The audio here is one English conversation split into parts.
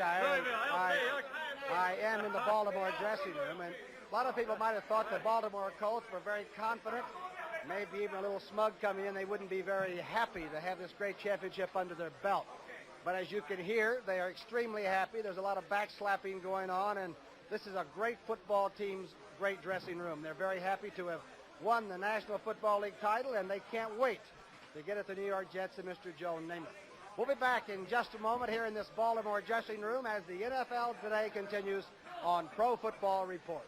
Hampshire. I am in the Baltimore dressing room, and a lot of people might have thought the Baltimore Colts were very confident, maybe even a little smug coming in. They wouldn't be very happy to have this great championship under their belt. But as you can hear, they are extremely happy. There's a lot of backslapping going on, and this is a great football team's great dressing room. They're very happy to have won the National Football League title, and they can't wait to get at the New York Jets and Mr. Joe Namath. We'll be back in just a moment here in this Baltimore dressing room as the NFL Today continues on Pro Football Report.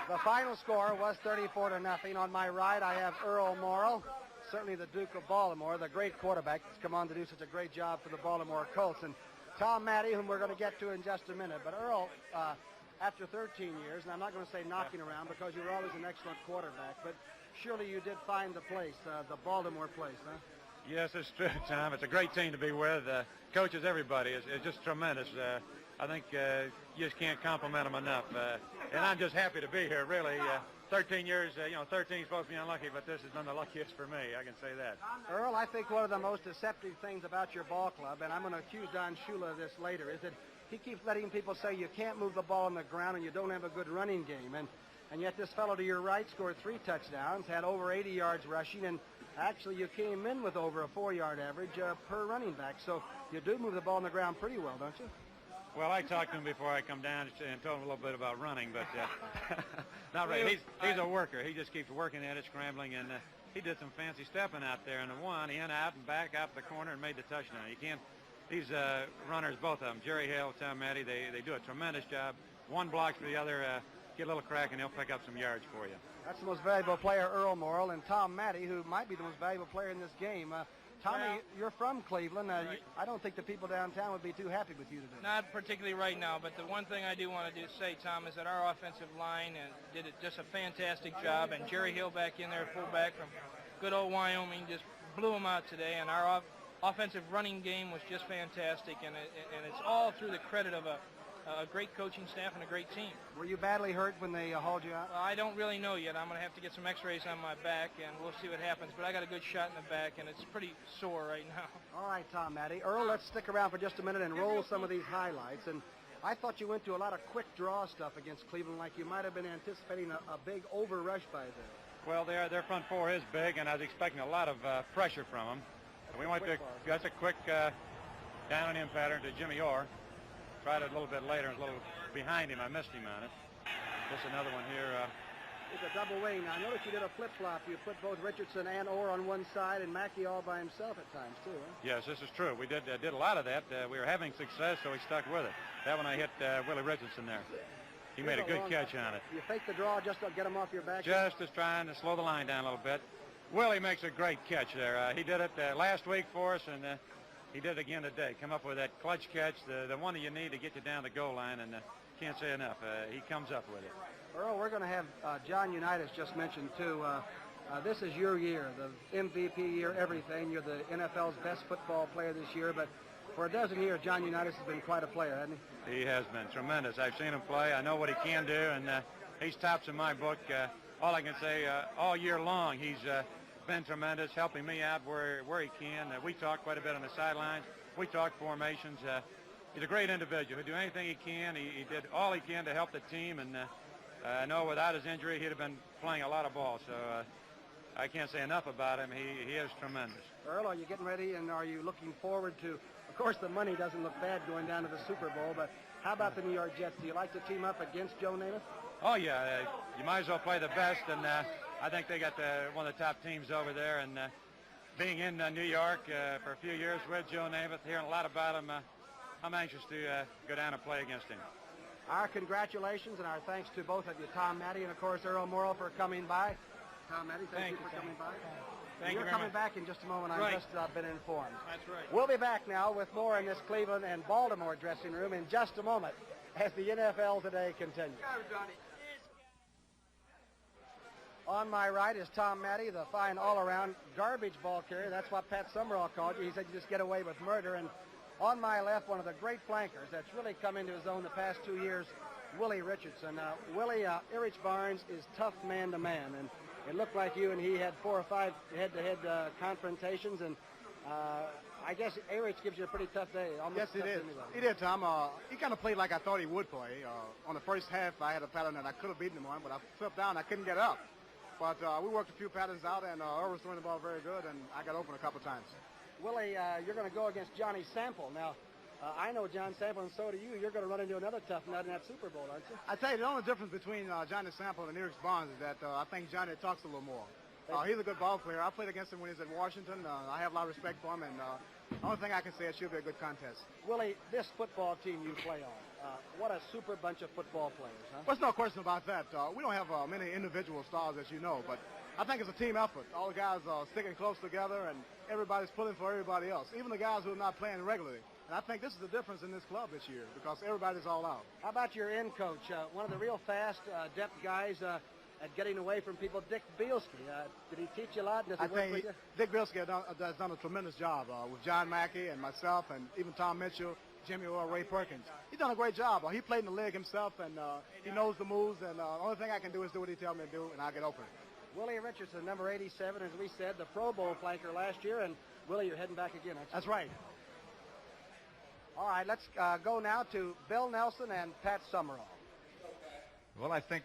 The final score was 34-0. On my right, I have Earl Morrall, certainly the Duke of Baltimore, the great quarterback that's come on to do such a great job for the Baltimore Colts, and Tom Matte, whom we're going to get to in just a minute. But Earl, after 13 years, and I'm not going to say knocking around because you were always an excellent quarterback, but surely you did find the place, the Baltimore place, huh? Yes, it's true, Tom. It's a great team to be with. Coaches, everybody is just tremendous. I think you just can't compliment them enough. And I'm just happy to be here, really. 13 years, 13 is supposed to be unlucky, but this has been the luckiest for me, I can say that. Earl, I think one of the most deceptive things about your ball club, and I'm going to accuse Don Shula of this later, is that he keeps letting people say you can't move the ball on the ground and you don't have a good running game. And yet this fellow to your right scored 3 touchdowns, had over 80 yards rushing, and actually you came in with over a 4-yard average per running back. So you do move the ball on the ground pretty well, don't you? Well, I talked to him before I come down and told him a little bit about running, but not really. He's a worker. He just keeps working at it, scrambling, and he did some fancy stepping out there. And the one, he went out and back out the corner and made the touchdown. You can't. These runners, both of them, Jerry Hale, Tom Matte, they do a tremendous job. One blocks for the other, get a little crack, and they'll pick up some yards for you. That's the most valuable player, Earl Morrall, and Tom Matte, who might be the most valuable player in this game. Tommy, you're from Cleveland. Right. I don't think the people downtown would be too happy with you today. Not particularly right now, but the one thing I do want to say, Tom, is that our offensive line did just a fantastic job, and Jerry Hill back in there, fullback from good old Wyoming, just blew them out today, and our offensive running game was just fantastic, and it's all through the credit of a great coaching staff and a great team. Were you badly hurt when they hauled you out? Well, I don't really know yet. I'm going to have to get some x-rays on my back, and we'll see what happens. But I got a good shot in the back, and it's pretty sore right now. All right, Tom Matte. Earl, let's stick around for just a minute and roll some of these highlights. And I thought you went to a lot of quick draw stuff against Cleveland, like you might have been anticipating a big over rush by them. Well, their front four is big, and I was expecting a lot of pressure from them. We went to just a quick down and in pattern to Jimmy Orr. Tried it a little bit later, and a little behind him. I missed him on it. Just another one here. It's a double wing. Now, I noticed you did a flip-flop. You put both Richardson and Orr on one side and Mackey all by himself at times, too, huh? Yes, this is true. We did a lot of that. We were having success, so we stuck with it. That one I hit Willie Richardson there. He made a good catch on it. You fake the draw just to get him off your back? Just trying to slow the line down a little bit. Willie makes a great catch there. He did it last week for us, and he did it again today. Come up with that clutch catch, the one that you need to get you down the goal line, and can't say enough. He comes up with it. Earl, we're going to have John Unitas just mentioned, too. This is your year, the MVP year, everything. You're the NFL's best football player this year, but for a dozen years, John Unitas has been quite a player, hasn't he? He has been tremendous. I've seen him play. I know what he can do, and he's tops in my book. All I can say, all year long, he's been tremendous, helping me out where he can. We talk quite a bit on the sidelines. We talk formations. He's a great individual. He'll do anything he can. He did all he can to help the team, and I know without his injury, he'd have been playing a lot of ball. So I can't say enough about him. He is tremendous. Earl, are you getting ready, and are you looking forward to, of course, the money doesn't look bad going down to the Super Bowl, but how about the New York Jets? Do you like to team up against Joe Namath? Oh, yeah. You might as well play the best, and I think they got one of the top teams over there, and being in New York for a few years with Joe Namath, hearing a lot about him, I'm anxious to go down and play against him. Our congratulations and our thanks to both of you, Tom Matte and, of course, Earl Morrall, for coming by. Tom Matte, thank you for coming by. Thank you You're very coming much. back in just a moment. Right. I've just been informed. That's right. We'll be back now with more in this Cleveland and Baltimore dressing room in just a moment as the NFL Today continues. On my right is Tom Matte, the fine all-around garbage ball carrier. That's what Pat Summerall called you. He said you just get away with murder. And On my left, one of the great flankers that's really come into his own the past 2 years, Willie Richardson. Willie, Erich Barnes is tough man-to-man, and it looked like you and he had 4 or 5 head-to-head confrontations, and I guess Erich gives you a pretty tough day. Yes, he did. He did, Tom. He kind of played like I thought he would play. On the first half, I had a pattern that I could have beaten him on, but I flipped down. I couldn't get up. But we worked a few patterns out, and Earl was throwing the ball very good, and I got open a couple times. Willie, you're going to go against Johnny Sample. Now, I know John Sample, and so do you. You're going to run into another tough nut in that Super Bowl, aren't you? I tell you, the only difference between Johnny Sample and Erich Barnes is that I think Johnny talks a little more. He's a good ball player. I played against him when he was at Washington. I have a lot of respect for him, and the only thing I can say is it should be a good contest. Willie, this football team you play on, what a super bunch of football players, huh? Well, there's no question about that. We don't have many individual stars, as you know, but I think it's a team effort. All the guys are sticking close together, and everybody's pulling for everybody else, even the guys who are not playing regularly. And I think this is the difference in this club this year, because everybody's all out. How about your end coach, one of the real fast, adept guys at getting away from people, Dick Bielski? Did he teach you a lot? I think Dick Bielski has done a tremendous job with John Mackey and myself, and even Tom Mitchell, Jimmy Orr, Ray Perkins. He's done a great job. He played in the league himself, and he knows the moves, and the only thing I can do is do what he tells me to do, and I'll get open. Willie Richardson, number 87, as we said, the Pro Bowl flanker last year, and Willie, you're heading back again, aren't you? That's right. All right, let's go now to Bill Nelson and Pat Summerall. Well, I think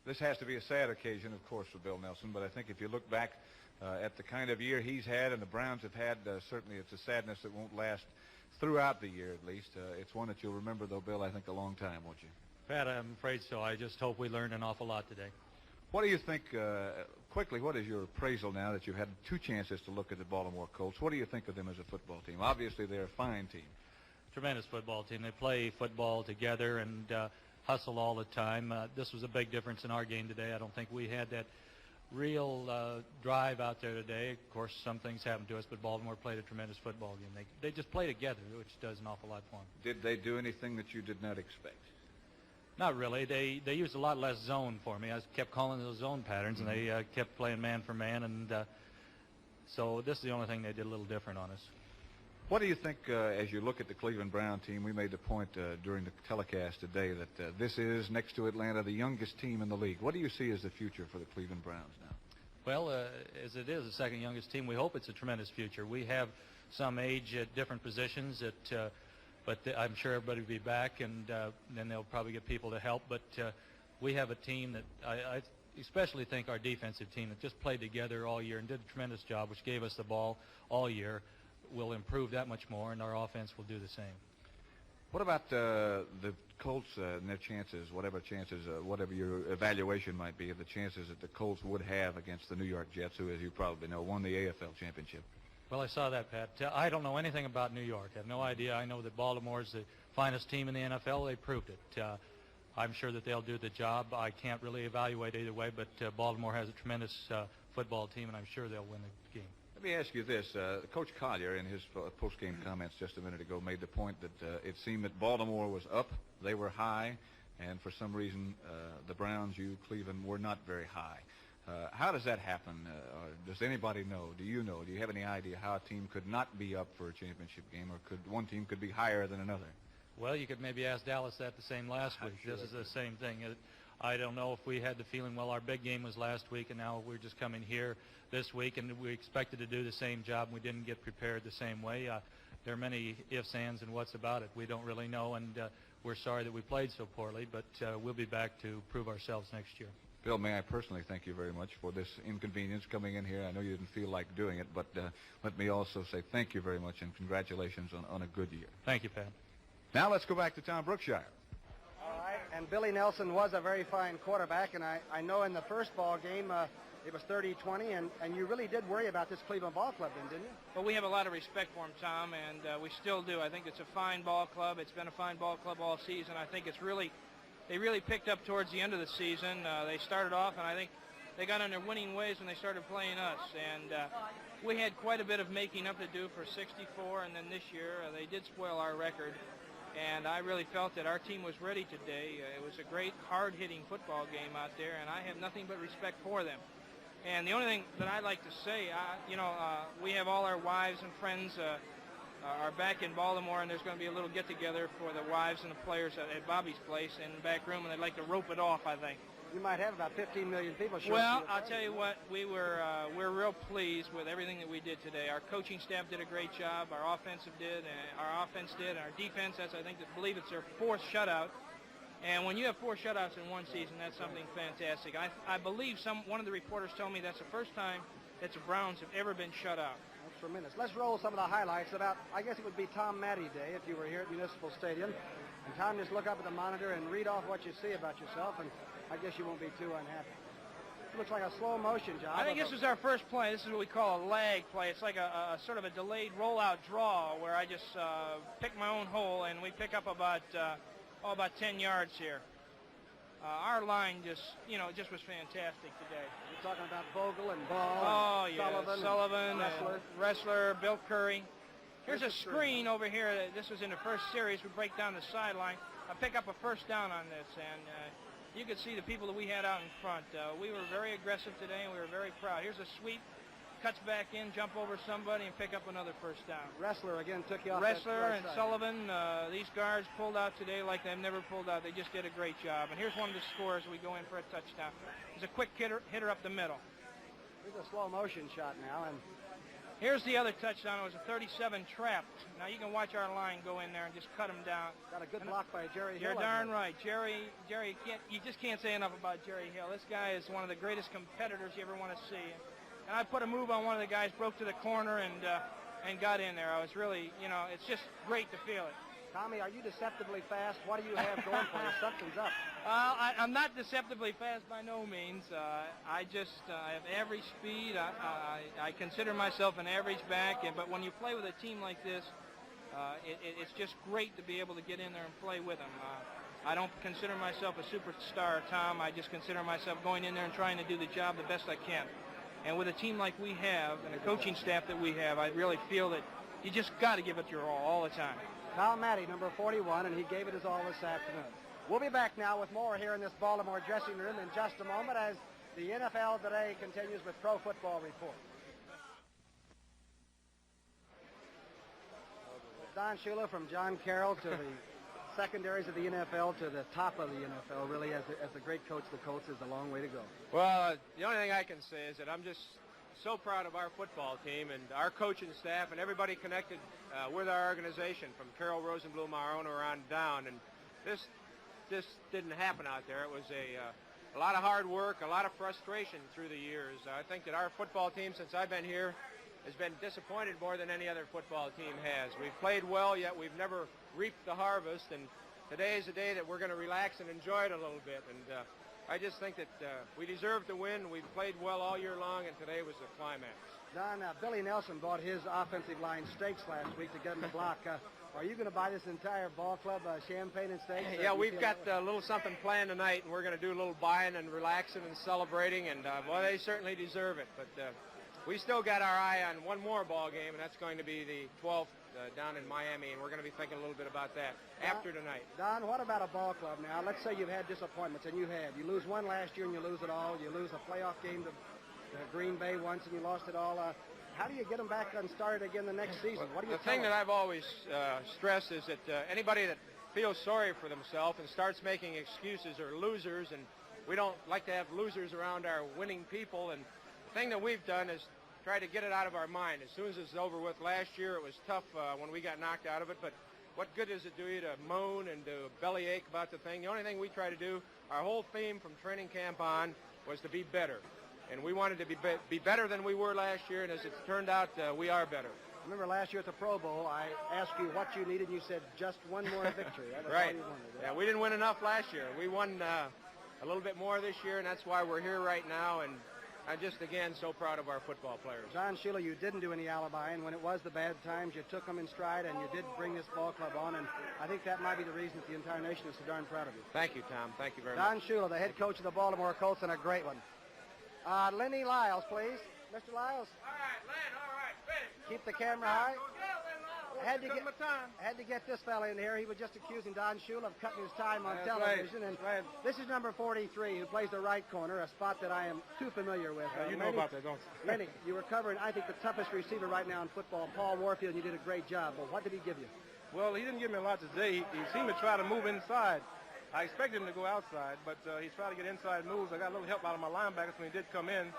this has to be a sad occasion, of course, for Bill Nelson, but I think if you look back at the kind of year he's had and the Browns have had, certainly it's a sadness that won't last throughout the year at least. It's one that you'll remember, though, Bill, I think a long time, won't you? Pat, I'm afraid so. I just hope we learned an awful lot today. What do you think, quickly, what is your appraisal now that you've had 2 chances to look at the Baltimore Colts? What do you think of them as a football team? Obviously, they're a fine team. Tremendous football team. They play football together and hustle all the time. This was a big difference in our game today. I don't think we had that real drive out there today. Of course, some things happened to us, but Baltimore played a tremendous football game. They just play together, which does an awful lot for them. Did they do anything that you did not expect? Not really. They used a lot less zone for me. I kept calling those zone patterns, and they kept playing man for man, and so this is the only thing they did a little different on us. What do you think, as you look at the Cleveland Brown team? We made the point during the telecast today that this is, next to Atlanta, the youngest team in the league. What do you see as the future for the Cleveland Browns now? Well, as it is the second youngest team, we hope it's a tremendous future. We have some age at different positions, but I'm sure everybody will be back, and then they'll probably get people to help. But we have a team that I especially think our defensive team that just played together all year and did a tremendous job, which gave us the ball all year, will improve that much more, and our offense will do the same. What about the Colts and their chances, whatever your evaluation might be of the chances that the Colts would have against the New York Jets, who, as you probably know, won the AFL championship? Well, I saw that, Pat. I don't know anything about New York. I have no idea. I know that Baltimore is the finest team in the NFL. They proved it. I'm sure that they'll do the job. I can't really evaluate either way, but Baltimore has a tremendous football team, and I'm sure they'll win the game. Let me ask you this. Coach Collier, in his post-game comments just a minute ago, made the point that it seemed that Baltimore was up, they were high, and for some reason the Browns, Cleveland, were not very high. How does that happen? Does anybody know? Do you know? Do you have any idea how a team could not be up for a championship game, or could one team could be higher than another? Well, you could maybe ask Dallas that the same last week. Sure this is the same thing. I don't know if we had the feeling, well, our big game was last week, and now we're just coming here this week, and we expected to do the same job, and we didn't get prepared the same way. There are many ifs, ands, and whats about it. We don't really know, and we're sorry that we played so poorly, but we'll be back to prove ourselves next year. Bill, may I personally thank you very much for this inconvenience coming in here. I know you didn't feel like doing it, but let me also say thank you very much and congratulations on a good year. Thank you, Pat. Now let's go back to Tom Brookshire. All right, and Billy Nelson was a very fine quarterback, and I know in the first ball game it was 30-20, and you really did worry about this Cleveland ball club then, didn't you? Well, we have a lot of respect for him, Tom, and we still do. I think it's a fine ball club. It's been a fine ball club all season. I think they really picked up towards the end of the season. They started off, and I think they got on their winning ways when they started playing us. And we had quite a bit of making up to do for 64, and then this year they did spoil our record. And I really felt that our team was ready today. It was a great, hard-hitting football game out there, and I have nothing but respect for them. And the only thing that I'd like to say, we have all our wives and friends are back in Baltimore, and there's going to be a little get-together for the wives and the players at Bobby's place in the back room, and they'd like to rope it off, I think. You might have about 15 million people showing Well, up. I'll tell you what, we're real pleased with everything that we did today. Our coaching staff did a great job. Our offense did, and our defense, I believe it's their 4th shutout. And when you have 4 shutouts in one season, that's something fantastic. I believe one of the reporters told me that's the first time that the Browns have ever been shut out. That's tremendous. Let's roll some of the highlights about, I guess it would be Tom Matte Day if you were here at Municipal Stadium. And Tom, just look up at the monitor and read off what you see about yourself, and I guess you won't be too unhappy. It looks like a slow motion job. I think this was our first play. This is what we call a lag play. It's like a sort of a delayed rollout draw where I just pick my own hole, and we pick up about 10 yards here. Our line just was fantastic today. You're talking about Vogel and Ball. Oh, and yeah, Sullivan, Wrestler, Bill Curry. Here's a screen over here. This was in the first series. We break down the sideline. I pick up a first down on this, and you could see the people that we had out in front. We were very aggressive today, and we were very proud. Here's a sweep. Cuts back in, jump over somebody, and pick up another first down. Wrestler again took you off. Wrestler and side. Sullivan, these guards pulled out today like they've never pulled out. They just did a great job. And here's one of the scores. We go in for a touchdown. It's a quick hitter up the middle. Here's a slow motion shot now, and here's the other touchdown. It was a 37 trap. Now you can watch our line go in there and just cut them down. Got a good block by Jerry Hill. You're darn right, Jerry. You just can't say enough about Jerry Hill. This guy is one of the greatest competitors you ever want to see. And I put a move on one of the guys, broke to the corner, and got in there. I was really, it's just great to feel it. Tommy, are you deceptively fast? What do you have going for you? Something's up. I'm not deceptively fast by no means. I have average speed. I consider myself an average back, but when you play with a team like this, it's just great to be able to get in there and play with them. I don't consider myself a superstar, Tom. I just consider myself going in there and trying to do the job the best I can. And with a team like we have and a coaching staff that we have, I really feel that you just got to give it your all the time. Tom Matte, number 41, and he gave it his all this afternoon. We'll be back now with more here in this Baltimore dressing room in just a moment as the NFL Today continues with Pro Football Report. Don Shula from John Carroll to the secondaries of the NFL to the top of the NFL, really, as the great coach of the Colts, is a long way to go. Well, the only thing I can say is that I'm just so proud of our football team and our coaching staff and everybody connected with our organization, from Carol Rosenblum, our owner, on down. And this didn't happen out there. It was a lot of hard work, a lot of frustration through the years. I think that our football team, since I've been here, has been disappointed more than any other football team has. We've played well, yet we've never reaped the harvest, and today is a day that we're going to relax and enjoy it a little bit. And I just think that we deserve to win. We've played well all year long, and today was the climax. Don, Billy Nelson bought his offensive line steaks last week to get him to block. Are you going to buy this entire ball club champagne and steaks? Yeah, we've got a little something planned tonight, and we're going to do a little buying and relaxing and celebrating, and well, they certainly deserve it. But we still got our eye on one more ball game, and that's going to be the 12th down in Miami, and we're going to be thinking a little bit about that after tonight. Don, what about a ball club now? Let's say you've had disappointments, and you have. You lose one last year, and you lose it all. You lose a playoff game to Green Bay once, and you lost it all. How do you get them back and started again the next season? What do you The thing that I've always stressed is that anybody that feels sorry for themselves and starts making excuses are losers, and we don't like to have losers around our winning people. And the thing that we've done is try to get it out of our mind. As soon as it's over with, last year it was tough when we got knocked out of it, but what good does it do you to moan and to bellyache about the thing? The only thing we try to do, our whole theme from training camp on, was to be better. And we wanted to be better than we were last year, and as it turned out, we are better. Remember last year at the Pro Bowl, I asked you what you needed, and you said just one more victory. That's right. all you wanted. Yeah, we didn't win enough last year. We won a little bit more this year, and that's why we're here right now. And I'm just, again, so proud of our football players. Don Shula, you didn't do any alibiing. When it was the bad times, you took them in stride, and you did bring this ball club on, and I think that might be the reason that the entire nation is so darn proud of you. Thank you, Tom. Thank you very Don much. Shula, the head coach of the Baltimore Colts, and a great one. Lenny Lyles, please. Mr. Lyles. All right, Len, all right, finish. Keep the camera high. Had to Cutting my time. get this fella in here. He was just accusing Don Shula of cutting his time on That's television. right. And That's right. this is number 43, who plays the right corner, a spot that I am too familiar with. You know Lenny, about that, don't you? Lenny, you were covering, I think, the toughest receiver right now in football, Paul Warfield. You did a great job. But what did he give you? Well, he didn't give me a lot today. He seemed to try to move inside. I expected him to go outside, but he tried to get inside moves. I got a little help out of my linebackers when he did come in,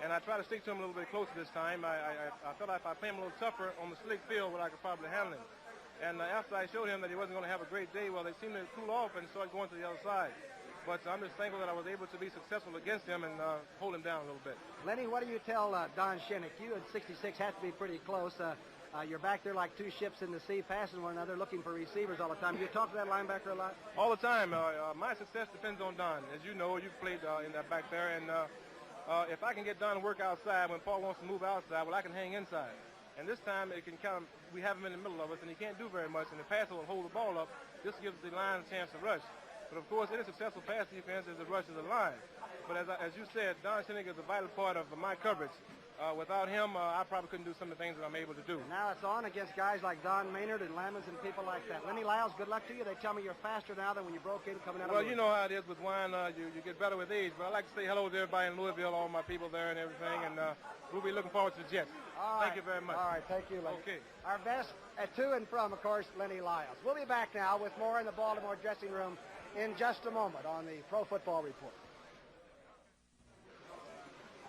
and I tried to stick to him a little bit closer this time. I felt like if I played him a little tougher on the slick field, I could probably handle him. And after I showed him that he wasn't going to have a great day, well, they seemed to cool off and start going to the other side. But I'm just thankful that I was able to be successful against him and hold him down a little bit. Lenny, what do you tell Don Shinnick? You at 66 have to be pretty close. You're back there like two ships in the sea, passing one another, looking for receivers all the time. Do you talk to that linebacker a lot? All the time. My success depends on Don. As you know, you've played in that back there, and if I can get Don to work outside when Paul wants to move outside, well, I can hang inside. And this time, it can kind of, we have him in the middle of us, and he can't do very much, and the passer will hold the ball up. This gives the line a chance to rush. But, of course, any successful pass defense is a rush of the line. But as you said, Don Shinnick is a vital part of my coverage. Without him, I probably couldn't do some of the things that I'm able to do. And now it's on against guys like Don Maynard and Lamons and people like that. Lenny Lyles, good luck to you. They tell me you're faster now than when you broke in coming out of Well, you know how it is with wine. You get better with age. But I'd like to say hello to everybody in Louisville, all my people there and everything. And we'll be looking forward to the Jets. Thank you very much. All right, thank you, Lenny. Okay. Our best at to and from, of course, Lenny Lyles. We'll be back now with more in the Baltimore dressing room in just a moment on the Pro Football Report.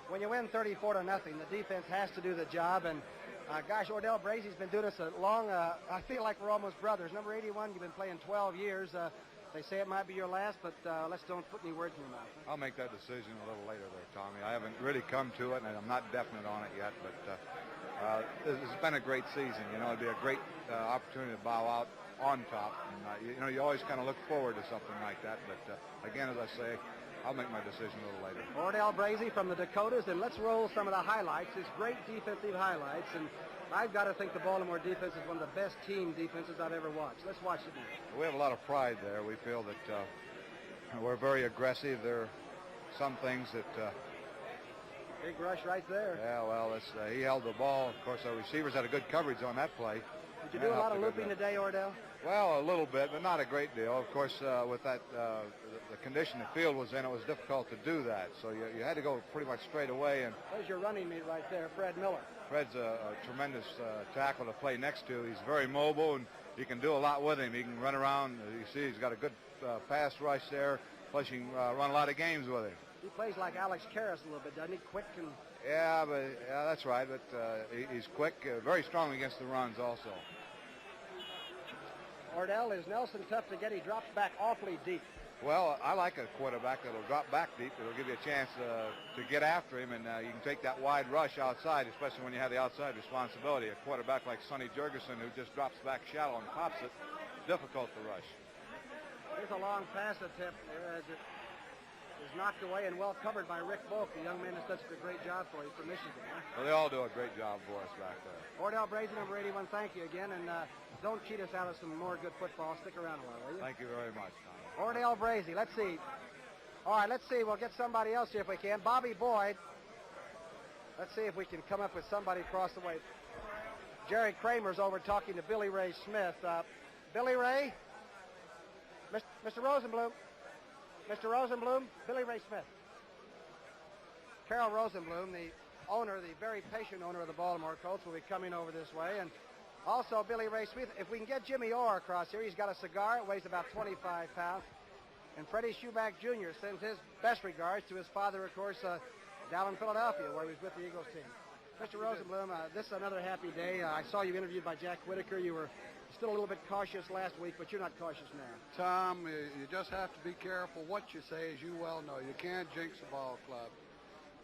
When you win 34-0, the defense has to do the job. And, gosh, Ordell Brazy's been doing this a long, I feel like we're almost brothers. Number 81, you've been playing 12 years. They say it might be your last, but let's don't put any words in your mouth. I'll make that decision a little later there, Tommy. I haven't really come to it, and I'm not definite on it yet, but it's been a great season. You know, it'd be a great opportunity to bow out on top. And, you always kind of look forward to something like that. But, again, as I say, I'll make my decision a little later. Ordell Brazy from the Dakotas, and let's roll some of the highlights, his great defensive highlights. And I've got to think the Baltimore defense is one of the best team defenses I've ever watched. Let's watch it now. We have a lot of pride there. We feel that we're very aggressive. There are some things that... Big rush right there. Yeah, well, he held the ball. Of course, our receivers had a good coverage on that play. Did you do a lot of looping today, Ordell? Well, a little bit, but not a great deal. Of course, with that the condition the field was in, it was difficult to do that. So you had to go pretty much straight away. And there's your running mate right there, Fred Miller. Fred's a tremendous tackle to play next to. He's very mobile, and you can do a lot with him. He can run around. You see, he's got a good pass rush there. Plus, you can run a lot of games with him. He plays like Alex Karras a little bit, doesn't he? Quick and... Yeah, that's right. But he's quick, very strong against the runs also. Ordell, is Nelson tough to get? He drops back awfully deep. Well, I like a quarterback that'll drop back deep. It'll give you a chance to get after him, and you can take that wide rush outside, especially when you have the outside responsibility. A quarterback like Sonny Jurgensen, who just drops back shallow and pops it, difficult to rush. Here's a long pass attempt there as it is knocked away and well covered by Rick Volk, the young man that's done a great job for you from Michigan. Well, they all do a great job for us back there. Ordell Brazy, number 81, thank you again, and don't cheat us out of some more good football. Stick around a while, will you? Thank you very much, Tom. Ordell Brazy, let's see. All right, let's see. We'll get somebody else here if we can. Bobby Boyd. Let's see if we can come up with somebody across the way. Jerry Kramer's over talking to Billy Ray Smith. Billy Ray? Mr. Rosenblum? Mr. Rosenblum? Billy Ray Smith. Carol Rosenblum, the owner, the very patient owner of the Baltimore Colts, will be coming over this way. And also Billy Ray Smith. If we can get Jimmy Orr across here, he's got a cigar. It weighs about 25 pounds. And Freddie Schuback Jr. sends his best regards to his father, of course, down in Philadelphia, where he was with the Eagles team. Mr. Rosenblum, this is another happy day. I saw you interviewed by Jack Whitaker. You were still a little bit cautious last week, but you're not cautious now. Tom, you just have to be careful what you say, as you well know. You can't jinx a ball club.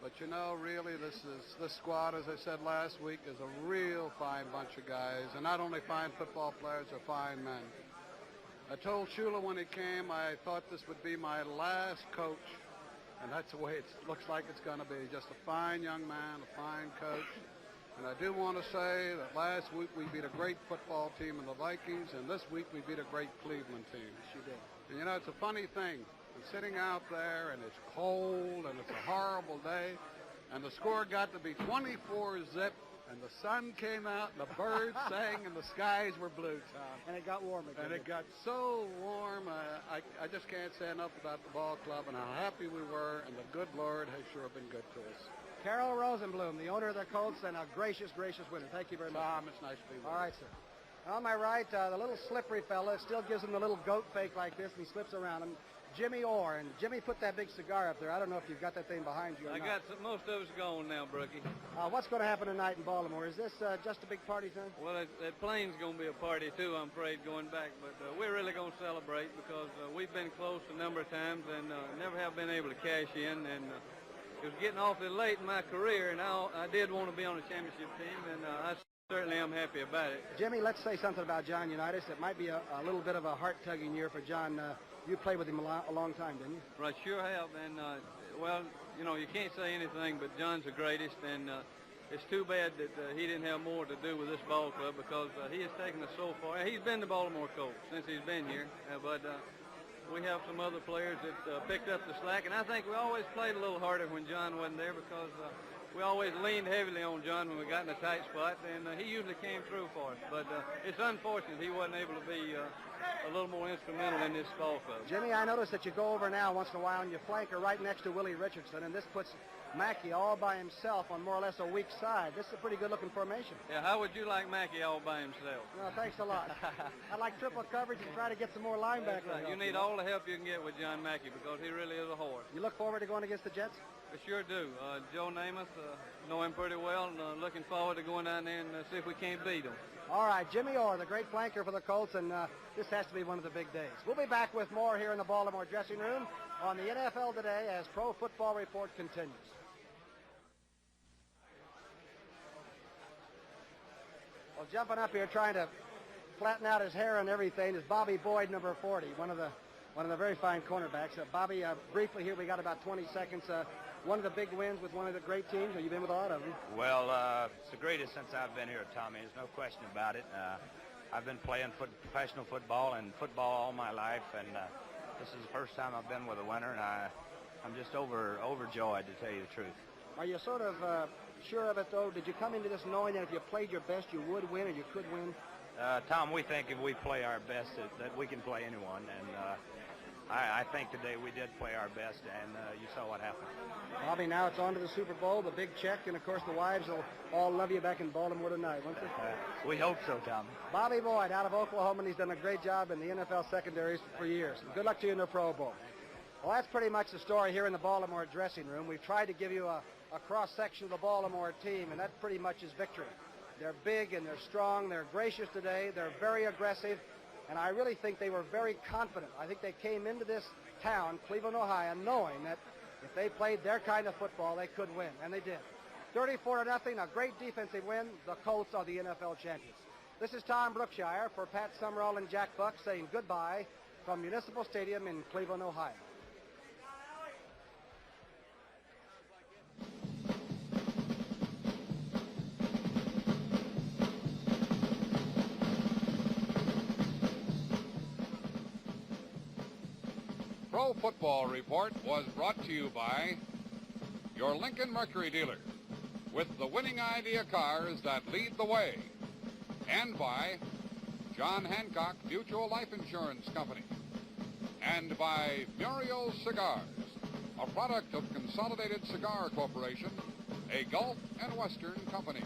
But, you know, really, this squad, as I said last week, is a real fine bunch of guys. And not only fine football players, they're fine men. I told Shula when he came, I thought this would be my last coach. And that's the way it looks like it's going to be. Just a fine young man, a fine coach. And I do want to say that last week we beat a great football team in the Vikings, and this week we beat a great Cleveland team. She did. And, you know, it's a funny thing. We're sitting out there, and it's cold, and it's a horrible day, and the score got to be 24-zip, and the sun came out, and the birds sang, and the skies were blue, Tom. And it got warm again. And it got so warm. I just can't say enough about the ball club and how happy we were, and the good Lord has sure been good to us. Carol Rosenblum, the owner of the Colts, and a gracious, gracious winner. Thank you very much. Tom, it's nice to be with you. All right, sir. On my right, the little slippery fella still gives him the little goat fake like this, and he slips around him. Jimmy Orr, and Jimmy put that big cigar up there. I don't know if you've got that thing behind you or not. I got most of us gone now, Brookie. What's going to happen tonight in Baltimore? Is this just a big party thing? Well, that plane's going to be a party too, I'm afraid, going back. But we're really going to celebrate because we've been close a number of times and never have been able to cash in. And it was getting awfully late in my career, and I did want to be on a championship team, and I certainly am happy about it. Jimmy, let's say something about John Unitas. It might be a little bit of a heart-tugging year for John. You played with him a long time, didn't you? Right, sure have. And, well, you know, you can't say anything, but John's the greatest. And it's too bad that he didn't have more to do with this ball club because he has taken us so far. He's been the Baltimore Colts since he's been here. But we have some other players that picked up the slack. And I think we always played a little harder when John wasn't there because we always leaned heavily on John when we got in a tight spot. And he usually came through for us. But it's unfortunate he wasn't able to be a little more instrumental in this ball club. Jimmy, I notice that you go over now once in a while and you flanker right next to Willie Richardson, and this puts Mackey all by himself on more or less a weak side. This is a pretty good-looking formation. Yeah, how would you like Mackey all by himself? Well, thanks a lot. I like triple coverage and try to get some more linebackers. Right. You need all the help you can get with John Mackey because he really is a horse. You look forward to going against the Jets? I sure do. Joe Namath, know him pretty well, and looking forward to going down there and see if we can't beat him. All right, Jimmy Orr, the great flanker for the Colts, and this has to be one of the big days. We'll be back with more here in the Baltimore dressing room on the NFL Today as Pro Football Report continues. Well, jumping up here trying to flatten out his hair and everything is Bobby Boyd, number 40, one of the very fine cornerbacks. Bobby, briefly here, we got about 20 seconds. One of the big wins with one of the great teams. You've been with a lot of them. Well, it's the greatest since I've been here, Tommy. There's no question about it. I've been playing professional football and football all my life, and this is the first time I've been with a winner, and I'm just overjoyed, to tell you the truth. Are you sort of sure of it, though? Did you come into this knowing that if you played your best, you would win or you could win? Tom, we think if we play our best that we can play anyone, and I think today we did play our best, and you saw what happened. Bobby, now it's on to the Super Bowl, the big check, and, of course, the wives will all love you back in Baltimore tonight, won't they? We hope so, Tom. Bobby Boyd out of Oklahoma, and he's done a great job in the NFL secondaries for years. Good luck to you in the Pro Bowl. Well, that's pretty much the story here in the Baltimore dressing room. We've tried to give you a cross-section of the Baltimore team, and that pretty much is victory. They're big and they're strong. They're gracious today. They're very aggressive. And I really think they were very confident. I think they came into this town, Cleveland, Ohio, knowing that if they played their kind of football, they could win. And they did. 34-0, a great defensive win. The Colts are the NFL champions. This is Tom Brookshire for Pat Summerall and Jack Buck saying goodbye from Municipal Stadium in Cleveland, Ohio. Pro Football Report was brought to you by your Lincoln Mercury dealer with the winning idea cars that lead the way, and by John Hancock Mutual Life Insurance Company, and by Muriel Cigars, a product of Consolidated Cigar Corporation, a Gulf and Western company.